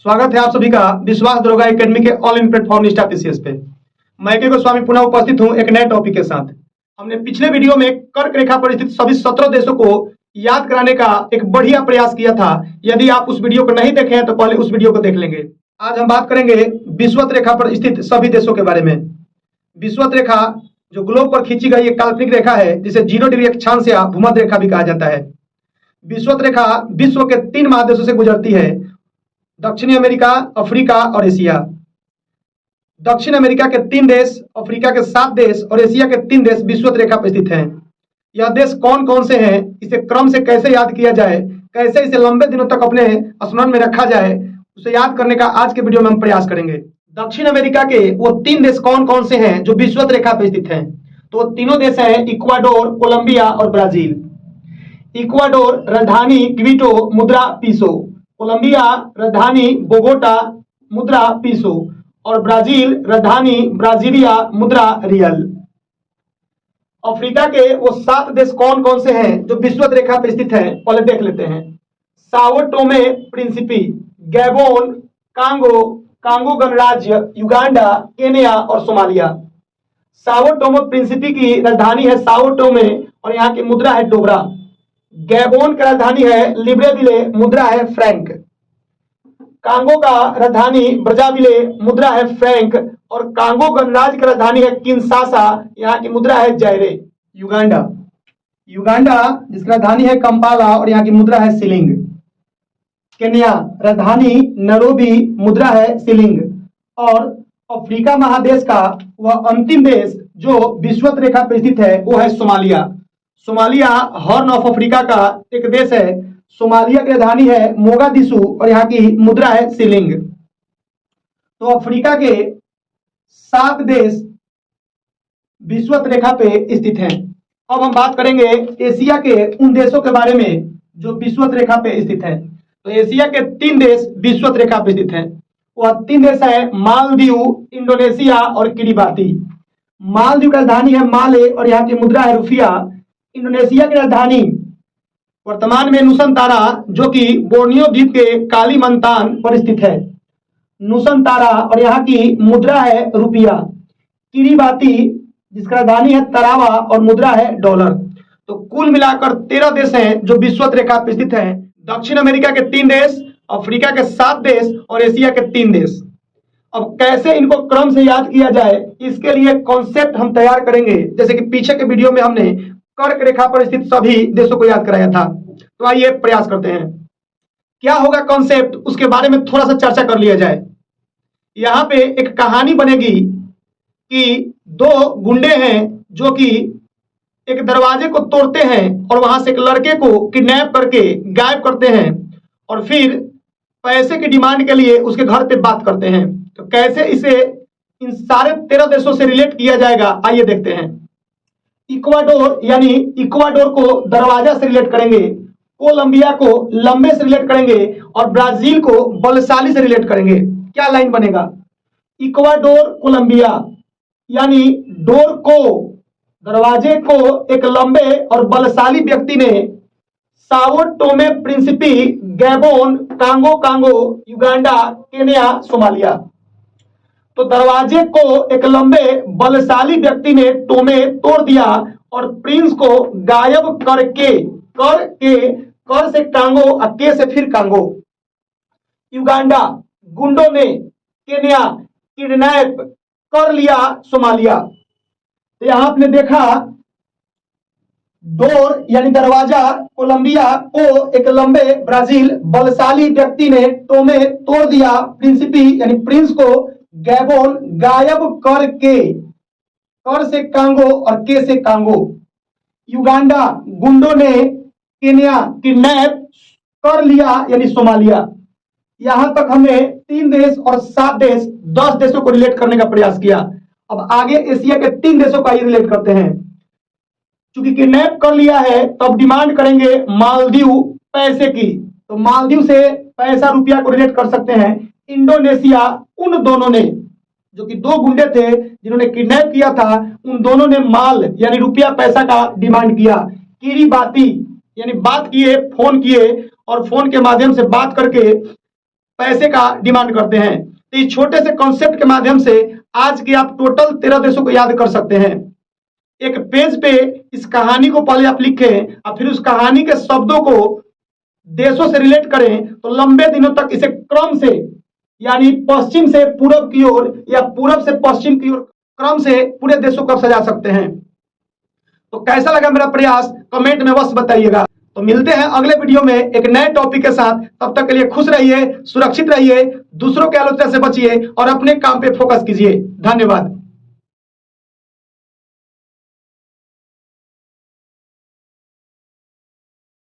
स्वागत है आप सभी का विश्वास दरोगा एकेडमी के ऑल इन प्लेटफॉर्म निष्ठा पीसीएस पे। मैं के गोस्वामी पुनः उपस्थित हूं एक नए टॉपिक के साथ। हमने पिछले वीडियो में कर्क रेखा पर स्थित सभी 17 देशों को याद कराने का एक बढ़िया प्रयास किया था। यदि आप उस वीडियो को नहीं देखे हैं तो पहले उस वीडियो को देख लेंगे। आज हम बात करेंगे विषुवत रेखा पर स्थित सभी देशों के बारे में। विषुवत रेखा जो ग्लोब पर खींची गई एक काल्पनिक रेखा है जिसे 0 डिग्री अक्षांश या भूमध्य रेखा भी कहा जाता है। विषुवत रेखा विश्व के 3 महादेशों से गुजरती है, दक्षिणी अमेरिका, अफ्रीका और एशिया। दक्षिण अमेरिका के 3 देश, अफ्रीका के 7 देश और एशिया के 3 देश विषुवत रेखा पर स्थित हैं। यह देश कौन कौन से हैं, इसे क्रम से कैसे याद किया जाए, कैसे इसे लंबे दिनों तक अपने स्मरण में रखा जाए, उसे याद करने का आज के वीडियो में हम प्रयास करेंगे। दक्षिण अमेरिका के वो 3 देश कौन कौन से हैं जो विषुवत रेखा पर स्थित हैं? तो वो तीनों देश हैं इक्वाडोर, कोलंबिया और ब्राजील। इक्वाडोर राजधानी क्विटो, मुद्रा पीसो। कोलंबिया राजधानी बोगोटा, मुद्रा पीसो। और ब्राजील राजधानी ब्राजीलिया, मुद्रा रियल। अफ्रीका के वो 7 देश कौन कौन से हैं जो विषुवत रेखा पर स्थित हैं, पहले देख लेते हैं। Sao Thome Principe, Gabon, Congo, Congo गणराज्य, युगांडा, केन्या और सोमालिया। साओ टोमे प्रिंसिपी की राजधानी है साओ टोमे और यहाँ की मुद्रा है डोगरा। गैबोन का राजधानी है लिब्रेविले, मुद्रा है फ्रैंक। कांगो का राजधानी ब्राज़ाविले, मुद्रा है फ्रैंक। और कांगो गणराज्य का राजधानी है किंशासा, यहाँ की मुद्रा है जायरे। युगांडा जिसकी राजधानी है कंपाला और यहाँ की मुद्रा है शिलिंग। केन्या राजधानी नैरोबी, मुद्रा है शिलिंग। और अफ्रीका महादेश का वह अंतिम देश जो विषुवत रेखा पर स्थित है वो है Somalia. Somalia horn of Africa का एक देश है। सोमालिया की राजधानी है मोगादिशु और यहाँ की मुद्रा है शिलिंग। तो अफ्रीका के 7 देश विषुवत रेखा पे स्थित हैं। अब हम बात करेंगे एशिया के उन देशों के बारे में जो विषुवत रेखा पे स्थित हैं। तो एशिया के 3 देश विषुवत रेखा पे स्थित हैं। वह 3 देश है मालदीव, इंडोनेशिया और किरिबाती। मालदीव की राजधानी है माले और यहाँ की मुद्रा है रुपया। इंडोनेशिया की राजधानी वर्तमान में नुसंतारा जो कि बोर्नियो द्वीप के कालीमंतान पर स्थित है, नुसंतारा और यहाँ की मुद्रा है रुपया। किरिबाती जिसका राजधानी है तरावा और मुद्रा है डॉलर। तो कुल मिलाकर 13 देश हैं जो विषुवत रेखा पर स्थित हैं। दक्षिण अमेरिका के 3 देश, अफ्रीका के 7 देश और एशिया के 3 देश। अब कैसे इनको क्रम से याद किया जाए, इसके लिए कॉन्सेप्ट हम तैयार करेंगे। जैसे कि पीछे के वीडियो में हमने कर्क रेखा पर स्थित सभी देशों को याद कराया था। तो आइए प्रयास करते हैं। क्या होगा कॉन्सेप्ट, उसके बारे में थोड़ा सा चर्चा कर लिया जाए। यहाँ पे एक कहानी बनेगी कि 2 गुंडे हैं जो कि एक दरवाजे को तोड़ते हैं और वहां से एक लड़के को किडनैप करके गायब करते हैं और फिर पैसे की डिमांड के लिए उसके घर पे बात करते हैं। तो कैसे इसे इन सारे 13 देशों से रिलेट किया जाएगा, आइए देखते हैं। इक्वाडोर यानी इक्वाडोर को दरवाजा से रिलेट करेंगे, कोलंबिया को लंबे से रिलेट करेंगे और ब्राजील को बलशाली से रिलेट करेंगे। क्या लाइन बनेगा? इक्वाडोर कोलंबिया यानी डोर को, दरवाजे को एक लंबे और बलशाली व्यक्ति ने Sao Thome Principe, Gabon, Congo Congo, Uganda, Kenya, Somalia. तो दरवाजे को एक लंबे बलशाली व्यक्ति ने टोमे तोड़ दिया और प्रिंस को गायब करके, कर से कांगो और के से फिर कांगो। युगांडा गुंडों ने, केन्या किडनैप कर लिया सोमालिया। तो यहां आपने देखा डोर यानी दरवाजा, कोलंबिया को एक लंबे ब्राजील बलशाली व्यक्ति ने टोमे तोड़ दिया, प्रिंसिपी यानी प्रिंस को गैबोन गायब करके, कर से कांगो और के से कांगो। युगांडा गुंडों ने, केन्या किडनैप कर लिया यानी सोमालिया। यहां तक हमने 3 देश और 7 देश 10 देशों को रिलेट करने का प्रयास किया। अब आगे एशिया के 3 देशों का ही रिलेट करते हैं। क्योंकि किडनैप कर लिया है तब डिमांड करेंगे मालदीव पैसे की, तो मालदीव से पैसा रुपया को रिलेट कर सकते हैं। इंडोनेशिया उन दोनों ने, जो कि 2 गुंडे थे जिन्होंने किडनैप किया था, उन दोनों ने माल यानी रुपया पैसा का डिमांड किया। किरिबाती यानी बात किए, फोन किए और फोन के माध्यम से बात करके पैसे का डिमांड करते हैं। तो इस छोटे से कॉन्सेप्ट के माध्यम से आज की आप टोटल 13 देशों को याद कर सकते हैं। एक पेज पे इस कहानी को पहले आप लिखें और फिर उस कहानी के शब्दों को देशों से रिलेट करें, तो लंबे दिनों तक इसे क्रम से, यानी पश्चिम से पूरब की ओर या पूरब से पश्चिम की ओर क्रम से पूरे देशों को सजा सकते हैं। तो कैसा लगा मेरा प्रयास कमेंट में अवश्य बताइएगा। तो मिलते हैं अगले वीडियो में एक नए टॉपिक के साथ। तब तक के लिए खुश रहिए, सुरक्षित रहिए, दूसरों की आलोचना से बचिए और अपने काम पे फोकस कीजिए। धन्यवाद।